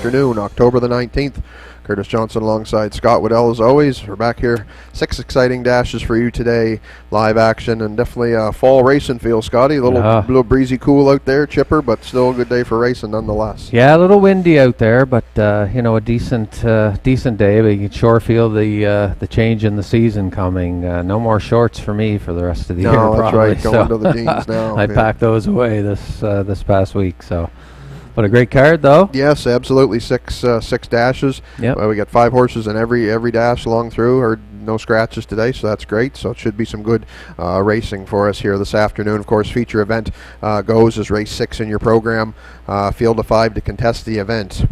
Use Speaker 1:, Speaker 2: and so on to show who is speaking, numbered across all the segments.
Speaker 1: afternoon, October the 19th. Curtis Johnson alongside Scott Waddell as always. We're back here. 6 exciting dashes for you today. Live action and definitely a fall racing feel, Scotty. A little breezy cool out there, chipper, but still a good day for racing nonetheless.
Speaker 2: Yeah, a little windy out there, but a decent day. But you can sure feel the change in the season coming. No more shorts for me for the rest of the year.
Speaker 1: No, that's
Speaker 2: probably.
Speaker 1: right. Going to the jeans now.
Speaker 2: I packed those away this past week. So. What a great card, though.
Speaker 1: Yes, absolutely. Six dashes.
Speaker 2: Yep.
Speaker 1: We got 5 horses in every dash along through. Heard no scratches today, so that's great. So it should be some good racing for us here this afternoon. Of course, feature event goes as race 6 in your program. Field of 5 to contest the event.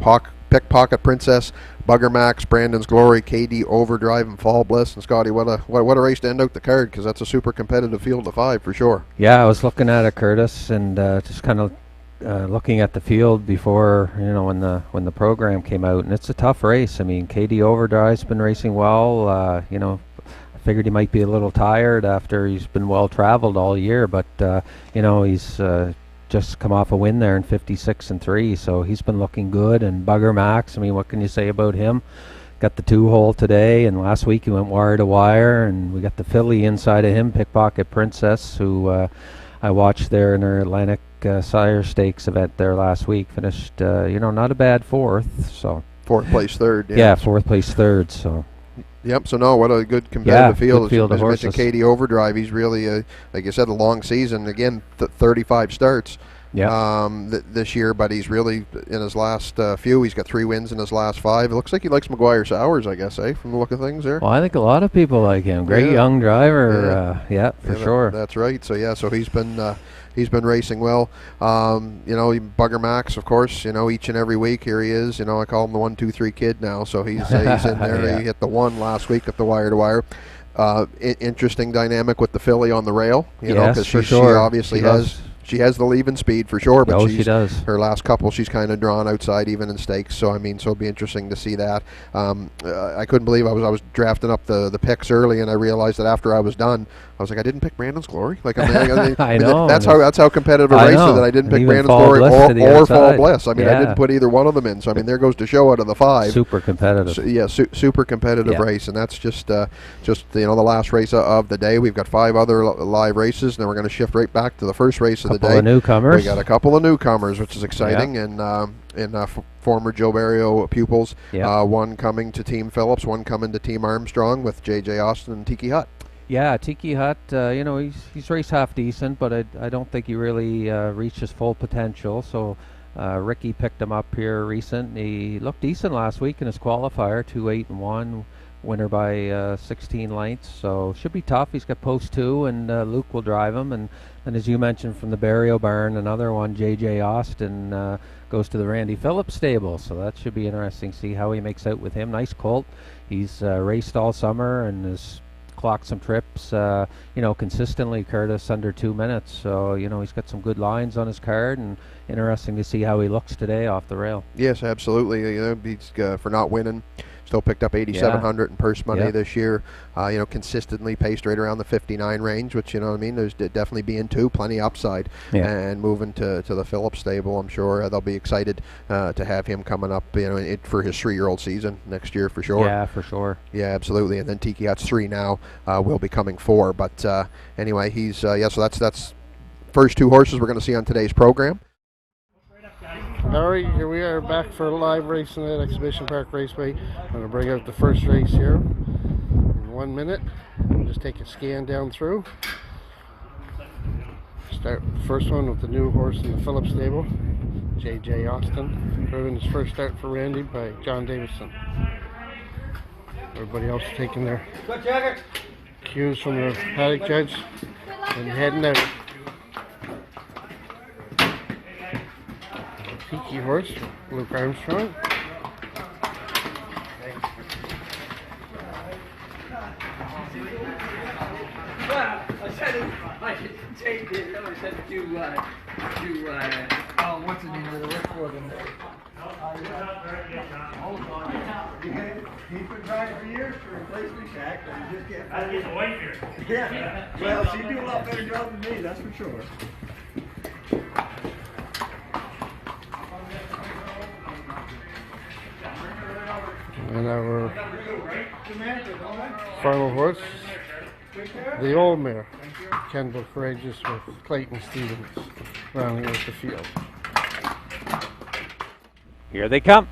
Speaker 1: Pickpocket Princess, Bugger Max, Brandon's Glory, KD Overdrive, and Fall Bliss. And Scotty, what a race to end out the card, because that's a super competitive field of 5 for sure.
Speaker 2: Yeah, I was looking at it, Curtis, and just kind of looking at the field before, when the program came out, and it's a tough race. I mean, KD Overdrive's been racing well. I figured he might be a little tired after he's been well traveled all year, but he's just come off a win there in 56-3, so he's been looking good. And Bugger Max, I mean, what can you say about him? Got the 2-hole today, and last week he went wire to wire, and we got the filly inside of him, Pickpocket Princess, who I watched there in her Atlantic Sire Stakes event there last week. Finished, not a bad 4th. So
Speaker 1: 4th place third.
Speaker 2: Yeah, 4th place third. So.
Speaker 1: Yep. So no, what a good competitive field.
Speaker 2: Good field of horses.
Speaker 1: As you mentioned, KD Overdrive. He's really, like you said, a long season. Again, 35 starts.
Speaker 2: Yeah.
Speaker 1: This year, but he's really in his last few. He's got 3 wins in his last 5. It looks like he likes McGuire Sowers, I guess, from the look of things there.
Speaker 2: Well, I think a lot of people like him. Great young driver. For sure.
Speaker 1: That's right. So he's been racing well. Bugger Max, of course. Each and every week here he is. I call him the 1, 2, 3 kid now. So he's in there.
Speaker 2: Yeah.
Speaker 1: He hit the 1 last week at the wire to wire. Interesting dynamic with the filly on the rail.
Speaker 2: Yes,
Speaker 1: because she obviously has. She has the leaving speed for sure, but
Speaker 2: she does.
Speaker 1: Her last couple, she's kind of drawn outside even in stakes. So it'll be interesting to see that. I couldn't believe I was drafting up the picks early, and I realized that after I was done, I was like, I didn't pick Brandon's Glory.
Speaker 2: I know.
Speaker 1: That's how competitive a race is that I didn't pick Brandon's Glory or Fall Bliss. I didn't put either one of them in. So there goes the show out of the 5.
Speaker 2: Super competitive.
Speaker 1: Super competitive race, and that's just the last race of the day. We've got 5 other live races, and then we're going to shift right back to the first race of the day.
Speaker 2: Couple of newcomers.
Speaker 1: We got a couple of newcomers, which is exciting, and former Joe Barrio pupils. One coming to Team Phillips, one coming to Team Armstrong with J.J. Austin and Tiki Hut. Yeah,
Speaker 2: Tiki Hut, he's raced half decent, but I don't think he really reached his full potential. So Ricky picked him up here recent. He looked decent last week in his qualifier, 2-8-1, winner by 16 lengths. So should be tough. He's got post 2, and Luke will drive him. And as you mentioned from the Barrio Barn, another one, J.J. Austin, goes to the Randy Phillips stable. So that should be interesting to see how he makes out with him. Nice colt. He's raced all summer and has clocked some trips, consistently, Curtis, under 2 minutes. So, he's got some good lines on his card, and interesting to see how he looks today off the rail.
Speaker 1: Yes, absolutely. He's for not winning. Still picked up 8,700 in purse money this year. Consistently paced right around the 59 range, which, there's definitely being plenty upside. And moving to the Phillips stable, I'm sure they'll be excited to have him coming up, for his 3-year-old season next year for sure.
Speaker 2: Yeah, for sure.
Speaker 1: Yeah, absolutely. And then Tiki Hut's 3 now, will be coming 4. But anyway, he's so that's first 2 horses we're going to see on today's program.
Speaker 3: All right, here we are back for a live racing at Exhibition Park Raceway. I'm going to bring out the first race here in 1 minute. We'll just take a scan down through. Start with the first one with the new horse in the Phillips stable, J.J. Austin, driven his first start for Randy by John Davison. Everybody else taking their cues from the paddock judge and heading out. Peaky horse, Luke Armstrong.
Speaker 4: I said it, Jake did, I said what's the name of the record? He's been trying for years to replace me, Shaq, but he just can't. I get the wife here. Yeah, well, she do a lot better job than me, that's for sure.
Speaker 3: And our final horse, the old mare, Kendall Courageous with Clayton Stevens rounding out the field.
Speaker 5: Here they come.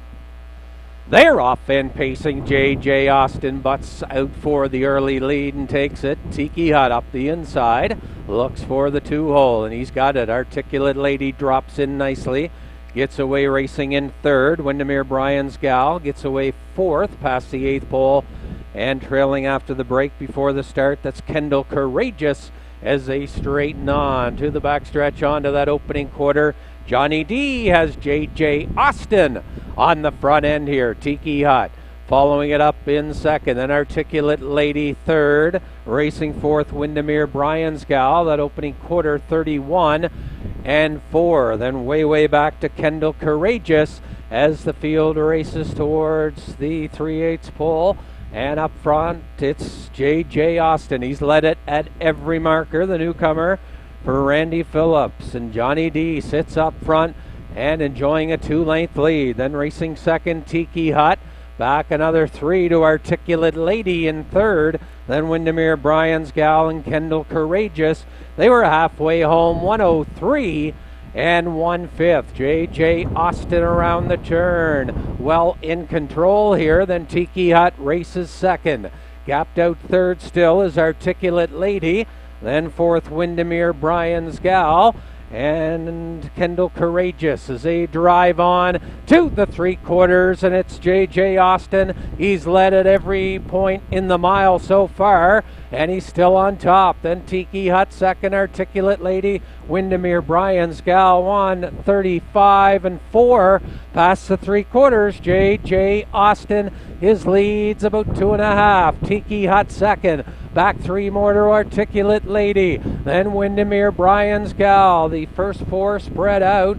Speaker 5: They're off and pacing. J.J. Austin butts out for the early lead and takes it. Tiki Hut up the inside, looks for the 2-hole, and he's got it. Articulate Lady drops in nicely, gets away racing in third. Windermere Bryan's Gal gets away fourth past the 8th pole, and trailing after the break before the start, that's Kendall Courageous as they straighten on to the backstretch onto that opening quarter. Johnny D has J.J. Austin on the front end here. Tiki Hut following it up in second. Then Articulate Lady third. Racing fourth, Windermere Bryan's Gal. That opening quarter, 31 and 4. Then way back to Kendall Courageous as the field races towards the 3/8 pole. And up front, it's J.J. Austin. He's led it at every marker, the newcomer for Randy Phillips. And Johnny D sits up front and enjoying a 2-length lead. Then racing second, Tiki Hut. Back another 3 to Articulate Lady in third. Then Windermere Bryan's Gal and Kendall Courageous. They were halfway home, 103 and 1/5. J.J. Austin around the turn. Well in control here. Then Tiki Hut races second. Gapped out third still is Articulate Lady. Then fourth, Windermere Bryan's Gal and Kendall Courageous as they drive on to the 3/4, and it's J.J. Austin. He's led at every point in the mile so far, and he's still on top. Then Tiki Hut second, Articulate Lady, Windermere Bryan's Gal 1:35 and 4 past the 3/4. J.J. Austin, his lead's about 2.5. Tiki Hut second. Back 3 more to Articulate Lady. Then Windermere Bryan's Gal. The first 4 spread out.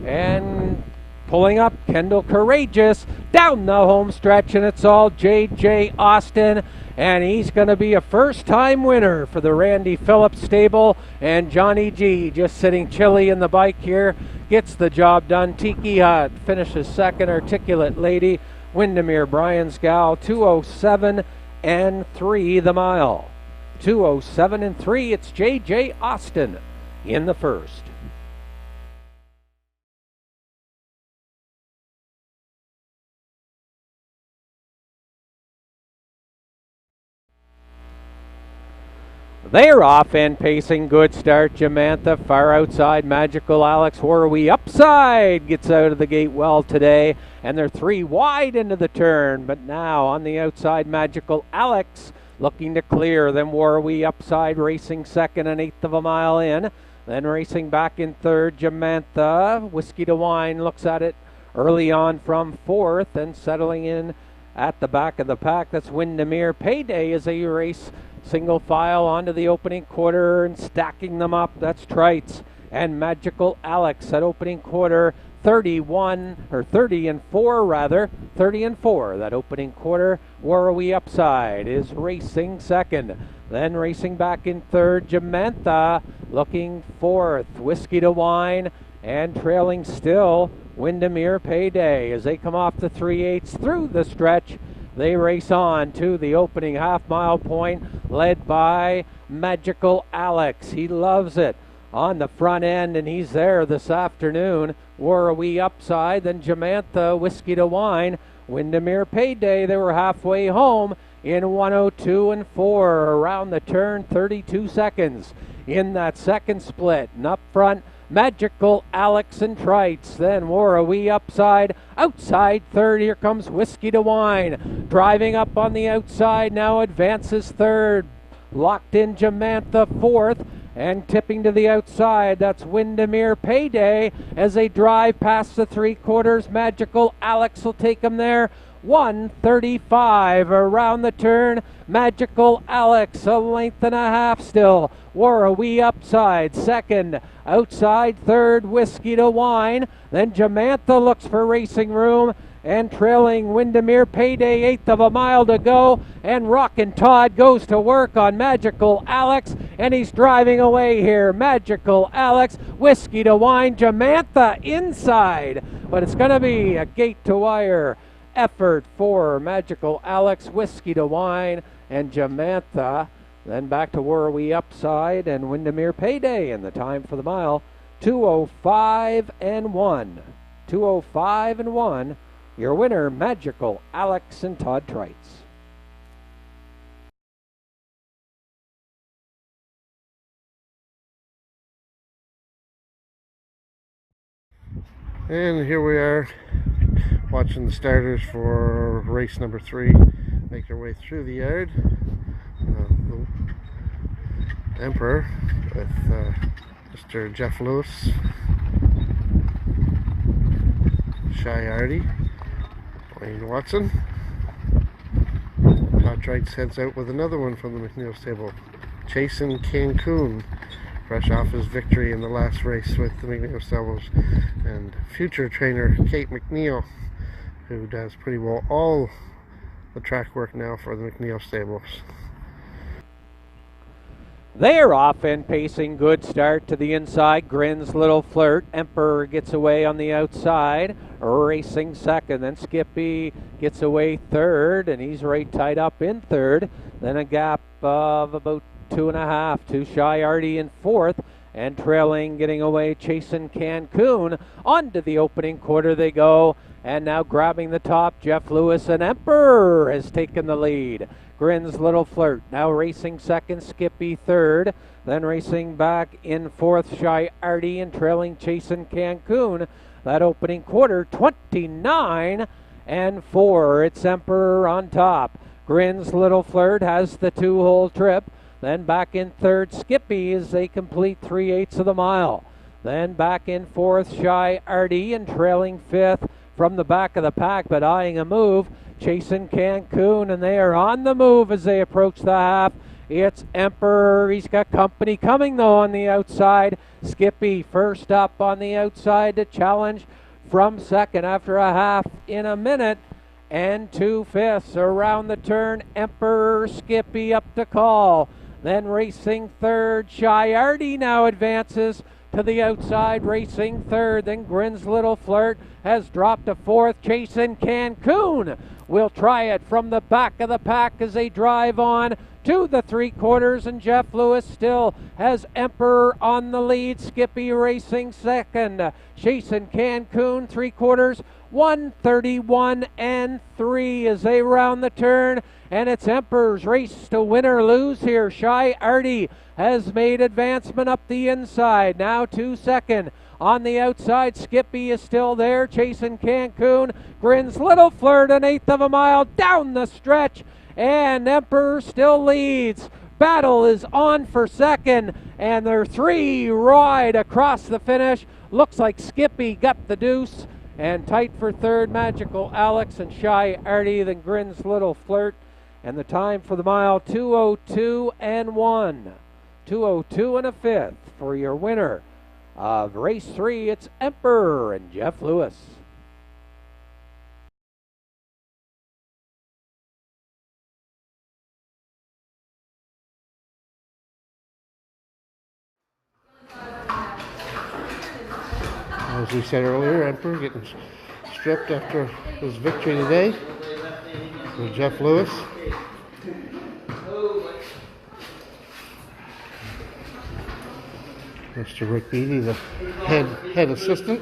Speaker 5: And pulling up, Kendall Courageous down the home stretch. And it's all J.J. Austin. And he's going to be a first-time winner for the Randy Phillips stable. And Johnny G, just sitting chilly in the bike here, gets the job done. Tiki Hut finishes second. Articulate Lady, Windermere Bryan's Gal, 2:07 and 3 the mile. 2:07 and 3. It's J.J. Austin in the first. They're off and pacing. Good start. Jamantha far outside. Magical Alex Horwee upside gets out of the gate well today. And they're 3 wide into the turn. But now on the outside, Magical Alex looking to clear. Then Horwee upside racing second, 1/8 of a mile in. Then racing back in third, Jamantha. Whiskey to Wine looks at it early on from fourth. And settling in at the back of the pack, that's Windermere Payday as they race single file onto the opening quarter and stacking them up. That's Trites and Magical Alex at opening quarter, 30 and 4 that opening quarter. Warrawee upside is racing second. Then racing back in third, Jamantha looking fourth. Whiskey to Wine and trailing still Windermere Payday as they come off the 3/8 through the stretch. They race on to the opening half-mile point, led by Magical Alex. He loves it on the front end, and he's there this afternoon. Warrawee upside, then Jamantha, Whiskey to Wine, Windermere Payday. They were halfway home in 1:02 and 4. Around the turn, 32 seconds in that second split. And up front, Magical Alex and Trites. Then Warrawee upside, outside third. Here comes Whiskey to Wine. Driving up on the outside, now advances third. Locked in Jamantha fourth. And tipping to the outside, that's Windermere Payday. As they drive past the 3/4, Magical Alex will take them there. 1:35 around the turn. Magical Alex, 1.5 lengths still. Warrawee upside, second. Outside third, Whiskey to Wine. Then Jamantha looks for racing room. And trailing Windermere Payday, 1/8 of a mile to go. And Rockin' Todd goes to work on Magical Alex. And he's driving away here. Magical Alex, Whiskey to Wine, Jamantha inside. But it's going to be a gate to wire Effort for Magical Alex, Whiskey to Wine, and Jamantha. Then back to Were We Upside and Windermere Payday, and the time for the mile, 2:05 and 1. 2:05 and 1. Your winner, Magical Alex and Todd Trites.
Speaker 3: And here we are watching the starters for race number 3 make their way through the yard. Emperor with Mr. Jeff Lewis, Shy Artie, Wayne Watson. Todd Trites heads out with another one from the McNeil stable, Chasen Cancun, fresh off his victory in the last race with the McNeil stables, and future trainer Kate McNeil, who does pretty well all the track work now for the McNeil stables.
Speaker 5: They're off and pacing. Good start to the inside. Grins Little Flirt. Emperor gets away on the outside, racing second. Then Skippy gets away third, and he's right tied up in third. Then a gap of about 2.5 to Shy Artie in fourth, and trailing, getting away, Chasen Cancun. Onto the opening quarter they go, and now grabbing the top, Jeff Lewis, and Emperor has taken the lead. Grins Little Flirt now racing second, Skippy third, then racing back in fourth, Shy Artie, and trailing Chasen Cancun. That opening quarter, 29 and 4. It's Emperor on top. Grins Little Flirt has the 2-hole trip. Then back in third, Skippy as they complete 3/8 of the mile. Then back in fourth, Shy Artie, and trailing fifth from the back of the pack, but eyeing a move, Chasen Cancun, and they are on the move as they approach the half. It's Emperor. He's got company coming though on the outside. Skippy first up on the outside to challenge from second after a half in a minute. And 2/5 around the turn. Emperor, Skippy up to call. Then racing third, Shy Artie now advances to the outside, racing third. Then Grins Little Flirt has dropped to fourth. Chasen Cancun will try it from the back of the pack as they drive on to the 3/4, and Jeff Lewis still has Emperor on the lead. Skippy racing second. Chasen Cancun 3/4, 1:31 and 3 as they round the turn, and it's Emperor's race to win or lose here. Shy Artie has made advancement up the inside, now to second. On the outside, Skippy is still there. Chasen Cancun, Grins Little Flirt, 1/8 of a mile down the stretch, and Emperor still leads. Battle is on for second, and they're 3 wide across the finish. Looks like Skippy got the deuce, and tight for third, Magical Alex and Shy Artie, then Grins Little Flirt. And the time for the mile, 2:02 and 1. 2:02 and a 5th for your winner of race 3. It's Emperor and Jeff Lewis.
Speaker 3: As we said earlier, Emperor getting stripped after his victory today for Jeff Lewis. Mr. Rick Beattie, the head assistant,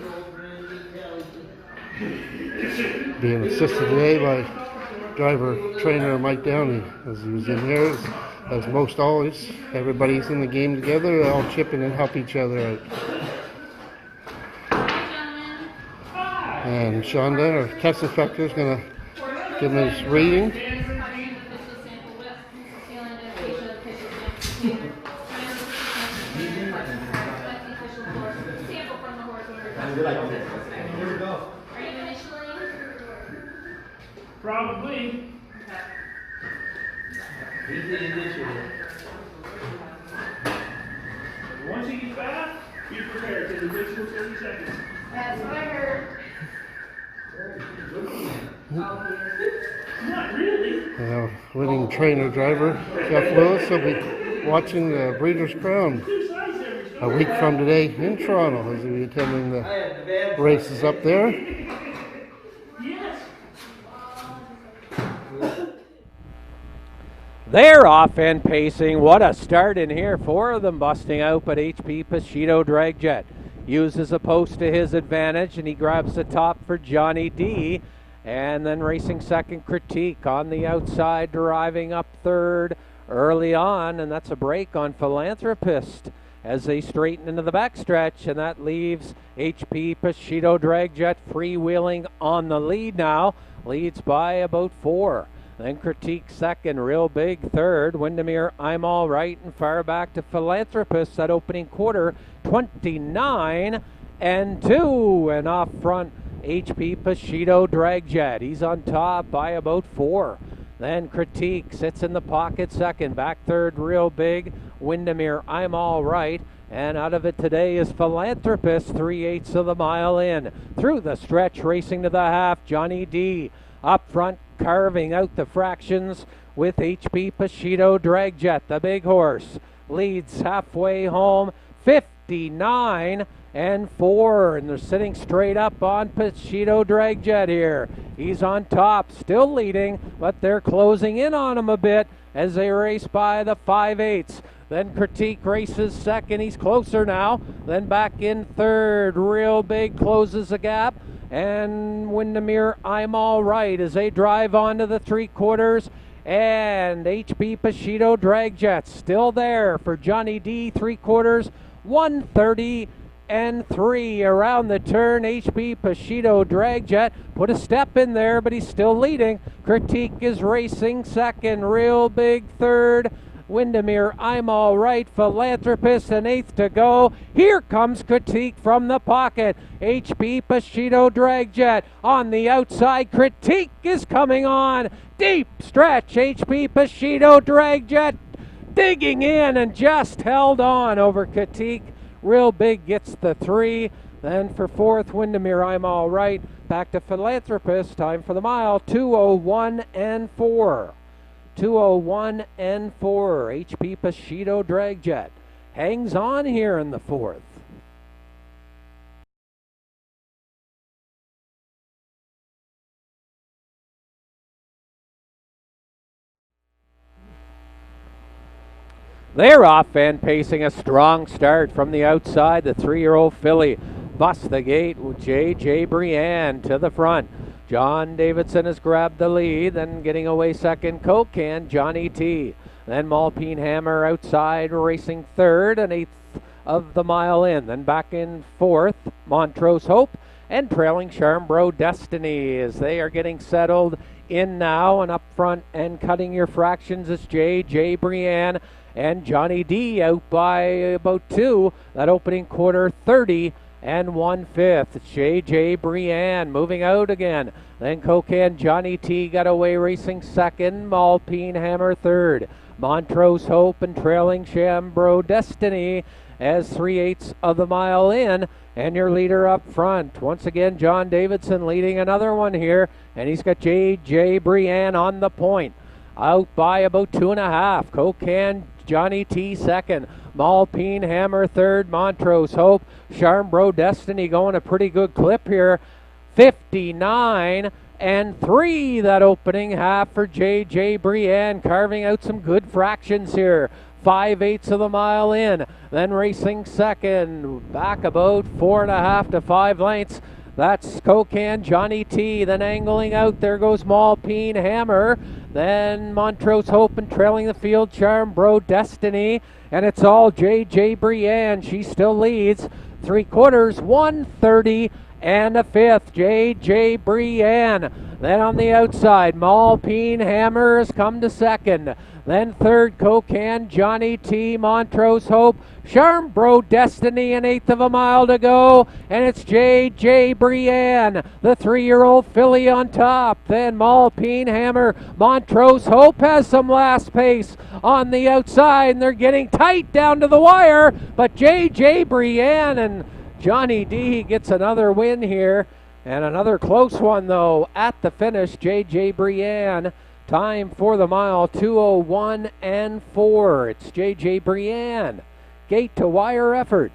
Speaker 3: being assisted today by driver trainer Mike Downey, as he was in there, as most always. Everybody's in the game together, they all chip in and help each other out. And Shonda, our test inspector, is going to give him his reading.
Speaker 4: Probably. Once he gets back, be prepared. Take additional 30 seconds.
Speaker 6: That's what I heard.
Speaker 4: Not really.
Speaker 3: Winning trainer driver Jeff Lewis will be watching the Breeders' Crown a week from today in Toronto, as he'll be attending the races up there.
Speaker 4: Yes.
Speaker 5: They're off and pacing. What a start in here. 4 of them busting out, but HP Pasito Dragjet uses a post to his advantage, and he grabs the top for Johnny D. And then racing second, Critique on the outside, driving up third early on, and that's a break on Philanthropist as they straighten into the backstretch, and that leaves HP Pasito Dragjet freewheeling on the lead now. Leads by about 4. Then Critique second, Real Big third, Windermere, I'm All Right, and far back to Philanthropist that opening quarter, 29 and 2, and off front HP Pasito Dragjet. He's on top by about 4. Then Critique sits in the pocket second, back third, Real Big, Windermere, I'm All Right, and out of it today is Philanthropist, 3/8 of the mile in. Through the stretch, racing to the half, Johnny D. Up front, carving out the fractions with HP Pasito Dragjet. The big horse leads halfway home, 59 and 4, and they're sitting straight up on Pasito Dragjet here. He's on top, still leading, but they're closing in on him a bit as they race by the 5/8. Then Critique races second, he's closer now. Then back in third, Real Big closes the gap. And Windermere, I'm All Right as they drive on to the 3/4. And HP Pasito Dragjet still there for Johnny D, 3/4, 130 and 3 around the turn. HP Pasito Dragjet put a step in there, but he's still leading. Critique is racing second, Real Big third. Windermere, I'm All Right, Philanthropist, an 8th to go. Here comes Critique from the pocket. HP Pasito Dragjet on the outside. Critique is coming on. Deep stretch, HP Pasito Dragjet digging in and just held on over Critique. Real Big gets the 3. Then for 4th, Windermere, I'm All Right. Back to Philanthropist. Time for the mile, 2:01 and 4. 2:01 and 4. HP Pasito Dragjet hangs on here in the 4th. They're off and pacing, a strong start from the outside. The 3-year-old filly busts the gate with J.J. Breanne to the front. John Davidson has grabbed the lead, then getting away second, Cocan, Johnny T. Then Peen Hammer outside, racing third, an 8th of the mile in. Then back in 4th, Montrose Hope, and trailing Charmbro Destiny as they are getting settled in now. And up front and cutting your fractions is J.J. Breanne and Johnny D out by about 2. That opening quarter, 30 and 1/5. J.J. Breanne moving out again. Then Cocan, Johnny T got away racing second. Peen Hammer third. Montrose Hope and trailing Charmbro Destiny as 3/8 of the mile in. And your leader up front. Once again, John Davidson leading another one here. And he's got J.J. Breanne on the point. Out by about 2.5. Cocan, Johnny T second. Peen Hammer third. Montrose Hope. Charmbro Destiny going a pretty good clip here. 59 and 3 that opening half for J.J. Breanne, carving out some good fractions here. 5/8 of the mile in. Then racing second. Back about 4.5 to 5 lengths. That's Cocan, Johnny T. Then angling out, there goes Peen Hammer. Then Montrose Hope and trailing the field, Charmbro Destiny. And it's all J.J. Breanne. She still leads. 3/4, 130 and a 5th. J.J. Breanne. Then on the outside, Peen Hammer has come to second. Then third, Cocan, Johnny T, Montrose Hope, Charmbro Destiny, an 1/8 of a mile to go, and it's J.J. Breanne, the 3-year-old filly on top. Then Peen Hammer, Montrose Hope has some last pace on the outside, and they're getting tight down to the wire, but J.J. Breanne and Johnny D gets another win here, and another close one though at the finish. J.J. Breanne. Time for the mile, 2:01 and 4. It's J.J. Breanne. Gate to wire effort.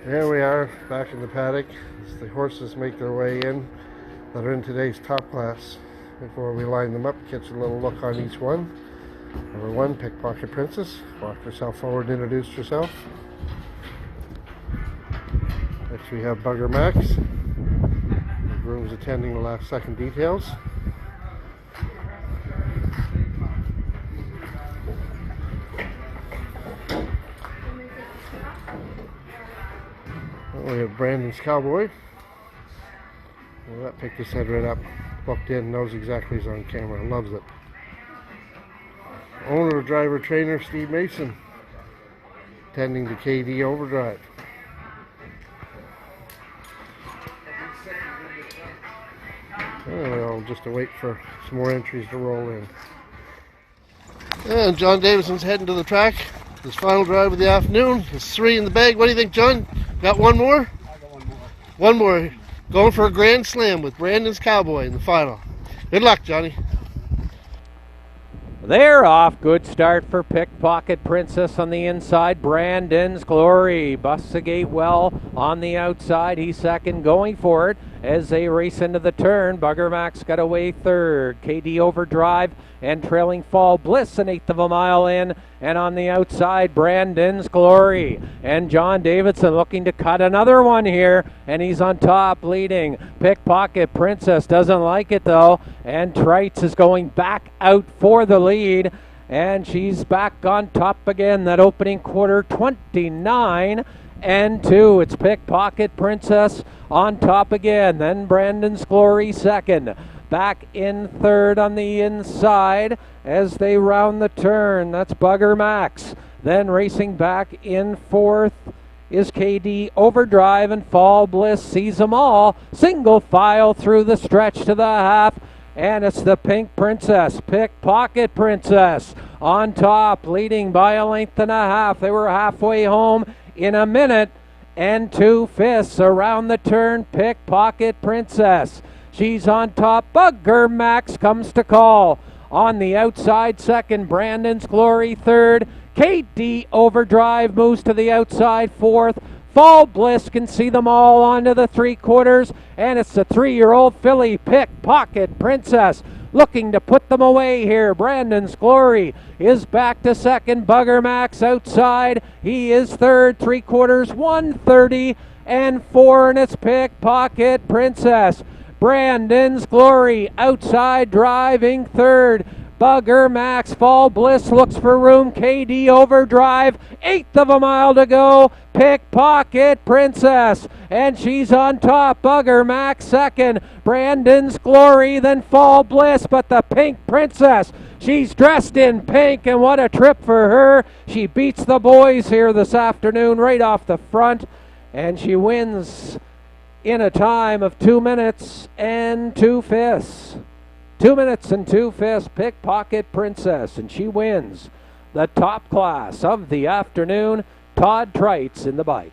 Speaker 3: Here we are back in the paddock as the horses make their way in that are in today's top class. Before we line them up, catch a little look on each one. Number 1, Pickpocket Princess. Walk herself forward and introduce herself. Next we have Bugger Max. The groom's attending the last second details. We have Brandon's Cowboy. Well, that picked his head right up, looked in, knows exactly he's on camera, loves it. Owner, driver, trainer, Steve Mason, tending to KD Overdrive. Well, just to wait for some more entries to roll in. And John Davison's heading to the track. His final drive of the afternoon. There's 3 in the bag. What do you think, John? Got one more?
Speaker 4: I got one more.
Speaker 3: One more. Going for a grand slam with Brandon's Cowboy in the final. Good luck, Johnny.
Speaker 5: They're off. Good start for Pickpocket Princess on the inside. Brandon's Glory busts the gate well on the outside. He's second, going for it as they race into the turn. Bugger Max got away third. KD Overdrive and trailing Fall Bliss an eighth of a mile in. And on the outside, Brandon's Glory. And John Davidson looking to cut another one here. And he's on top leading. Pickpocket Princess doesn't like it though. And Trites is going back out for the lead. And she's back on top again. That opening quarter, 29 and 2. It's Pickpocket Princess on top again. Then Brandon's Glory second. Back in third on the inside as they round the turn. That's Bugger Max. Then racing back in fourth is KD Overdrive, and Fall Bliss sees them all. Single file through the stretch to the half. And it's the Pink Princess, Pickpocket Princess, on top, leading by a length and a half. They were halfway home in a minute and 2/5 around the turn. Pickpocket Princess. She's on top. Bugger Max comes to call. On the outside, second. Brandon's Glory, third. KD Overdrive moves to the outside, fourth. Fall Bliss can see them all onto the 3/4, and it's the 3-year-old filly, Pickpocket Princess, looking to put them away here. Brandon's Glory is back to second. Bugger Max outside. He is third, 3/4, 1:30 and 4, and it's Pickpocket Princess. Brandon's Glory outside, driving third. Bugger Max, Fall Bliss looks for room. KD Overdrive, eighth of a mile to go. Pickpocket Princess, and she's on top. Bugger Max second. Brandon's Glory, then Fall Bliss, but the Pink Princess, she's dressed in pink, and what a trip for her. She beats the boys here this afternoon right off the front, and she wins in a time of 2 minutes and 2/5. 2 minutes and 2/5, Pickpocket Princess, and she wins the top class of the afternoon. Todd Trites in the bike.